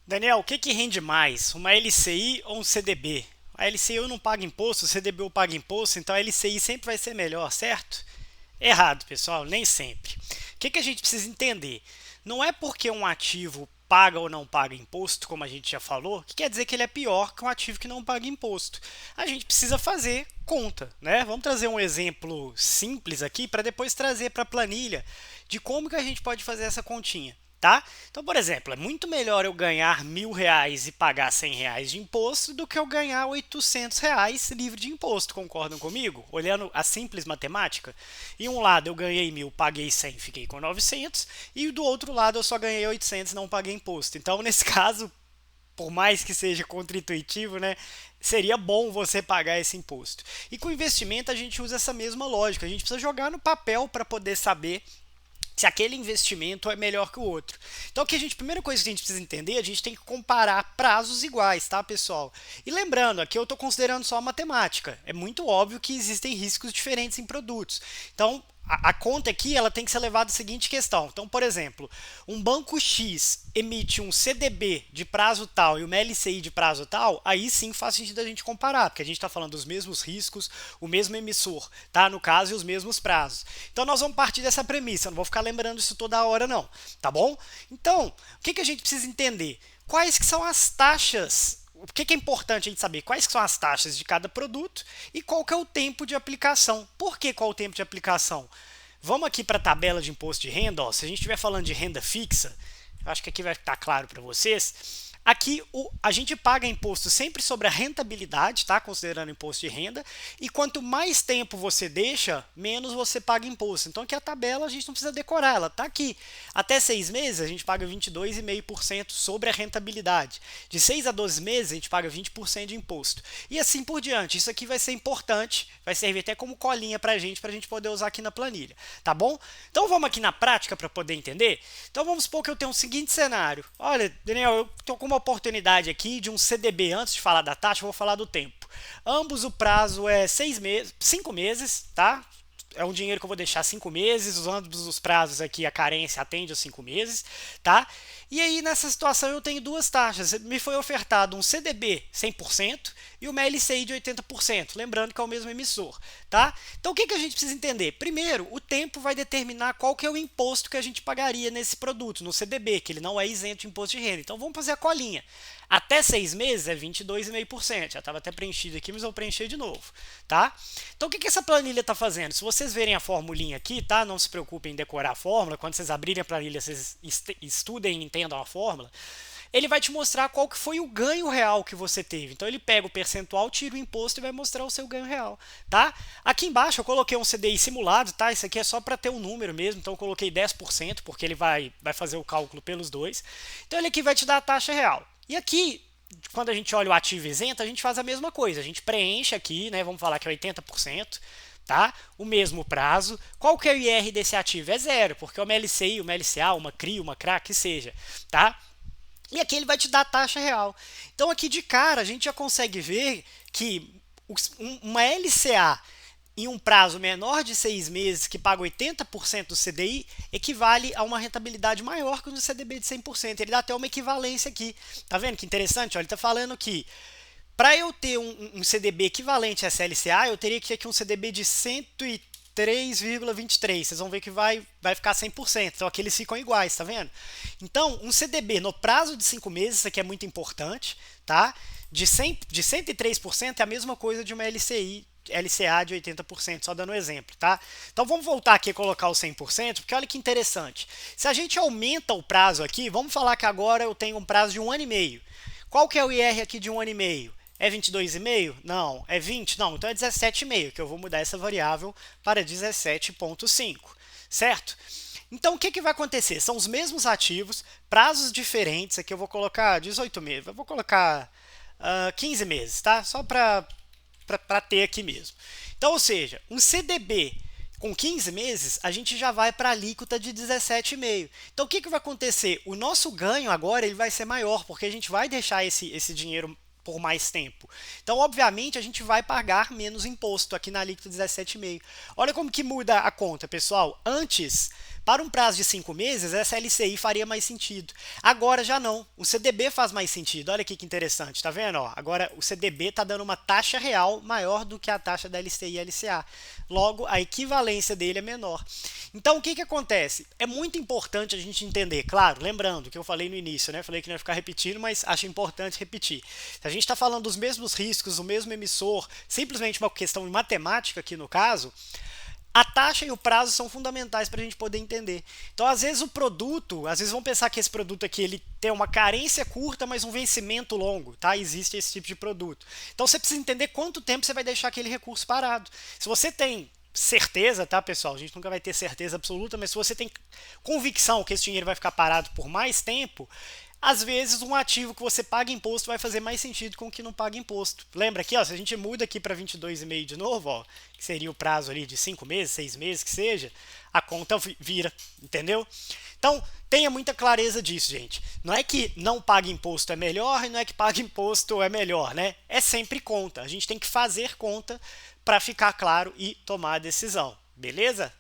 Daniel, o que que rende mais? Uma LCI ou um CDB? A LCI eu não paga imposto, o CDB eu pago imposto, então a LCI sempre vai ser melhor, certo? Errado, pessoal, nem sempre. O que que a gente precisa entender? Não é porque um ativo paga ou não paga imposto, como a gente já falou, que quer dizer que ele é pior que um ativo que não paga imposto. A gente precisa fazer conta, né? Vamos trazer um exemplo simples aqui para depois trazer para a planilha de como que a gente pode fazer essa continha. Tá? Então, por exemplo, é muito melhor eu ganhar R$ 1.000 e pagar R$ 100 de imposto do que eu ganhar R$ 800 livre de imposto. Concordam comigo? Olhando a simples matemática, em um lado eu ganhei 1.000, paguei 100, fiquei com 900, e do outro lado eu só ganhei 800, não paguei imposto. Então, nesse caso, por mais que seja contra-intuitivo, né, seria bom você pagar esse imposto. E com investimento a gente usa essa mesma lógica. A gente precisa jogar no papel para poder saber se aquele investimento é melhor que o outro. Então, a primeira coisa que a gente precisa entender, a gente tem que comparar prazos iguais, tá, pessoal? E lembrando, aqui eu estou considerando só a matemática. É muito óbvio que existem riscos diferentes em produtos. Então, a conta aqui ela tem que ser levada à seguinte questão. Então, por exemplo, um banco X emite um CDB de prazo tal e uma LCI de prazo tal, aí sim faz sentido a gente comparar, porque a gente está falando dos mesmos riscos, o mesmo emissor, tá? No caso, e os mesmos prazos. Então, nós vamos partir dessa premissa. Eu não vou ficar lembrando isso toda hora, não, tá bom? Então, o que a gente precisa entender? Quais que são as taxas? O que é importante a gente saber? Quais são as taxas de cada produto e qual que é o tempo de aplicação? Por que qual o tempo de aplicação? Vamos aqui para a tabela de imposto de renda. Ó, se a gente estiver falando de renda fixa, eu acho que aqui vai estar claro para vocês. Aqui a gente paga imposto sempre sobre a rentabilidade, tá? Considerando imposto de renda. E quanto mais tempo você deixa, menos você paga imposto. Então aqui a tabela a gente não precisa decorar, ela está aqui. Até 6 meses a gente paga 22,5% sobre a rentabilidade. De 6 a 12 meses a gente paga 20% de imposto. E assim por diante. Isso aqui vai ser importante, vai servir até como colinha para a gente poder usar aqui na planilha. Tá bom? Então vamos aqui na prática para poder entender? Então vamos supor que eu tenho o seguinte cenário. Olha, Daniel, eu estou com uma oportunidade aqui de um CDB. Antes de falar da taxa, eu vou falar do tempo. Ambos o prazo é 5 meses, tá? É um dinheiro que eu vou deixar 5 meses, usando os prazos aqui, a carência atende aos 5 meses, tá? E aí, nessa situação, eu tenho duas taxas. Me foi ofertado um CDB 100% e uma LCI de 80%, lembrando que é o mesmo emissor, tá? Então, o que a gente precisa entender? Primeiro, o tempo vai determinar qual que é o imposto que a gente pagaria nesse produto, no CDB, que ele não é isento de imposto de renda. Então, vamos fazer a colinha. Até 6 meses é 22,5%. Já estava até preenchido aqui, mas eu vou preencher de novo, tá? Então, o que essa planilha está fazendo? Se vocês verem a formulinha aqui, tá? Não se preocupem em decorar a fórmula. Quando vocês abrirem a planilha, vocês estudem e entendam a fórmula. Ele vai te mostrar qual que foi o ganho real que você teve. Então ele pega o percentual, tira o imposto e vai mostrar o seu ganho real, tá? Aqui embaixo eu coloquei um CDI simulado, tá? Isso aqui é só para ter um número mesmo, então eu coloquei 10%, porque ele vai fazer o cálculo pelos dois. Então ele aqui vai te dar a taxa real. E aqui, quando a gente olha o ativo isento, a gente faz a mesma coisa. A gente preenche aqui, né? Vamos falar que é 80%. Tá? O mesmo prazo. Qual que é o IR desse ativo? É zero, porque é uma LCI, uma LCA, uma CRI, uma CRA, que seja. Tá? E aqui ele vai te dar a taxa real. Então aqui de cara a gente já consegue ver que uma LCA em um prazo menor de 6 meses, que paga 80% do CDI, equivale a uma rentabilidade maior que o do CDB de 100%. Ele dá até uma equivalência aqui. Tá vendo que interessante? Olha, ele está falando que para eu ter um CDB equivalente a essa LCA, eu teria que ter aqui um CDB de 103,23. Vocês vão ver que vai ficar 100%. Então aqui eles ficam iguais, tá vendo? Então, um CDB no prazo de 5 meses, isso aqui é muito importante, tá? De 103% é a mesma coisa de uma LCI LCA de 80%, só dando um exemplo, tá? Então vamos voltar aqui e colocar o 100%, porque olha que interessante. Se a gente aumenta o prazo aqui, vamos falar que agora eu tenho um prazo de 1 ano e meio. Qual que é o IR aqui de 1 ano e meio? É 22,5? Não. É 20? Não. Então é 17,5, que eu vou mudar essa variável para 17,5, certo? Então, o que vai acontecer? São os mesmos ativos, prazos diferentes. Aqui eu vou colocar 18 meses, eu vou colocar 15 meses, tá? Só para ter aqui mesmo. Então, ou seja, um CDB com 15 meses, a gente já vai para a alíquota de 17,5. Então, o que vai acontecer? O nosso ganho agora ele vai ser maior, porque a gente vai deixar esse dinheiro por mais tempo. Então, obviamente, a gente vai pagar menos imposto aqui na alíquota 17,5. Olha como que muda a conta, pessoal. Antes, Para um prazo de 5 meses, essa LCI faria mais sentido. Agora já não. O CDB faz mais sentido. Olha aqui que interessante, tá vendo? Ó, agora o CDB está dando uma taxa real maior do que a taxa da LCI e LCA. Logo, a equivalência dele é menor. Então, o que acontece? É muito importante a gente entender, claro, lembrando que eu falei no início, né? Falei que não ia ficar repetindo, mas acho importante repetir. Se a gente está falando dos mesmos riscos, o mesmo emissor, simplesmente uma questão de matemática aqui no caso, a taxa e o prazo são fundamentais para a gente poder entender. Então, às vezes o produto, às vezes vão pensar que esse produto aqui ele tem uma carência curta, mas um vencimento longo, tá? Existe esse tipo de produto. Então, você precisa entender quanto tempo você vai deixar aquele recurso parado. Se você tem certeza, tá, pessoal? A gente nunca vai ter certeza absoluta, mas se você tem convicção que esse dinheiro vai ficar parado por mais tempo, às vezes um ativo que você paga imposto vai fazer mais sentido com o que não paga imposto. Lembra aqui, ó, se a gente muda aqui para 22,5 de novo, ó, que seria o prazo ali de 5 meses, 6 meses que seja, a conta vira, entendeu? Então, tenha muita clareza disso, gente. Não é que não paga imposto é melhor e não é que paga imposto é melhor, né? É sempre conta. A gente tem que fazer conta para ficar claro e tomar a decisão. Beleza?